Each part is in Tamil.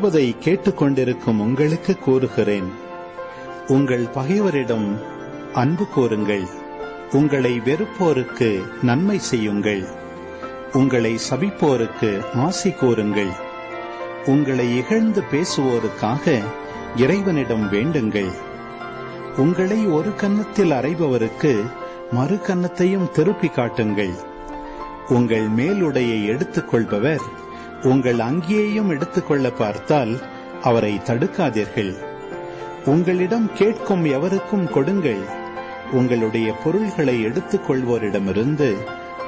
சொல்வதை கேட்டுக்கொண்டிருக்கும் உங்களுக்கு கூறுகிறேன், உங்கள் பகைவரிடம் அன்பு கூறுங்கள், உங்களை வெறுப்போருக்கு நன்மை செய்யுங்கள், உங்களை சபிப்போருக்கு ஆசி கூறுங்கள், உங்களை இகழ்ந்து பேசுவோருக்காக இறைவனிடம் வேண்டுங்கள். உங்களை ஒரு கன்னத்தில் அறைபவருக்கு மறு கன்னத்தையும் திருப்பி காட்டுங்கள். உங்கள் மேலுடையை எடுத்துக் கொள்பவர் உங்கள் அங்கியையும் எடுத்துக்கொள்ள பார்த்தால் அவரை தடுக்காதீர்கள். உங்களிடம் கேட்கும் எவருக்கும் கொடுங்கள். உங்களுடைய பொருள்களை எடுத்துக் கொள்வோரிடமிருந்து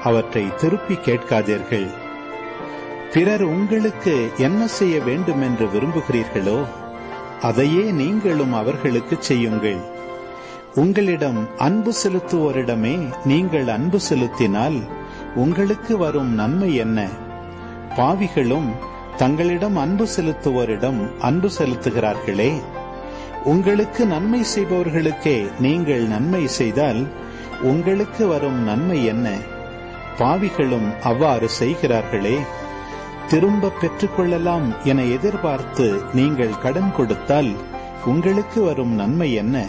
அவற்றை திருப்பி கேட்காதீர்கள். பிறர் உங்களுக்கு என்ன செய்ய வேண்டும் என்று விரும்புகிறீர்களோ அதையே நீங்களும் அவர்களுக்கு செய்யுங்கள். உங்களிடம் அன்பு செலுத்துவோரிடமே நீங்கள் அன்பு செலுத்தினால் உங்களுக்கு வரும் நன்மை என்ன? பாவிகளும் தங்களிடம் அன்பு செலுத்துவோரிடம் அன்பு செலுத்துகிறார்களே. உங்களுக்கு நன்மை செய்பவர்களுக்கே நீங்கள் நன்மை செய்தால் உங்களுக்கு வரும் நன்மை என்ன? பாவிகளும் அவ்வாறு செய்கிறார்களே. திரும்ப பெற்றுக்கொள்ளலாம் என எதிர்பார்த்து நீங்கள் கடன் கொடுத்தால் உங்களுக்கு வரும் நன்மை என்ன?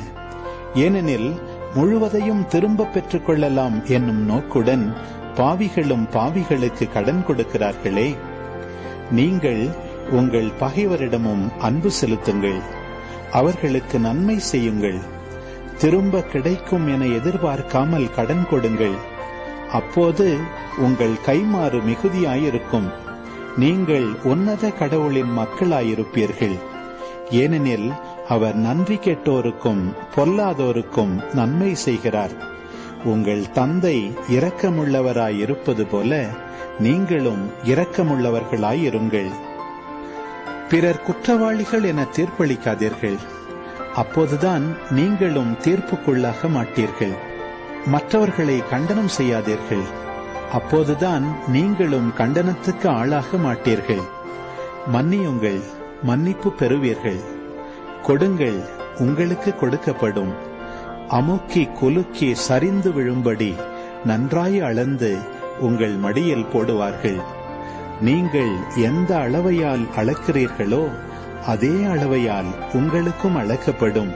ஏனெனில் முழுவதையும் திரும்ப பெற்றுக்கொள்ளலாம் என்னும் நோக்குடன் பாவிகளும் பாவிகளுக்கு கடன் கொடுக்கிறார்களே. நீங்கள் உங்கள் பகைவரிடமும் அன்பு செலுத்துங்கள், அவர்களுக்கு நன்மை செய்யுங்கள், திரும்ப கிடைக்கும் என எதிர்பார்க்காமல் கடன் கொடுங்கள். அப்போது உங்கள் கைமாறு மிகுதியாயிருக்கும், நீங்கள் உன்னத கடவுளின் மக்களாயிருப்பீர்கள். ஏனெனில் அவர் நன்றி கெட்டோருக்கும் பொல்லாதோருக்கும் நன்மை செய்கிறார். உங்கள் தந்தை இரக்கமுள்ளவராயிருப்பது போல நீங்களும் இரக்கமுள்ளவர்களாயிருங்கள். பிறர் குற்றவாளிகள் என தீர்ப்பளிக்காதீர்கள், அப்போதுதான் நீங்களும் தீர்ப்புக்குள்ளாக மாட்டீர்கள். மற்றவர்களை கண்டனம் செய்யாதீர்கள், அப்போதுதான் நீங்களும் கண்டனத்துக்கு ஆளாக மாட்டீர்கள். மன்னியுங்கள், மன்னிப்பு பெறுவீர்கள். கொடுங்கள், உங்களுக்கு கொடுக்கப்படும். அமுக்கி குலுக்கி சரிந்து விழும்படி நன்றாய் அளந்து உங்கள் மடியில் போடுவார்கள். நீங்கள் எந்த அளவையால் அளக்கிறீர்களோ அதே அளவையால் உங்களுக்கும் அளக்கப்படும்.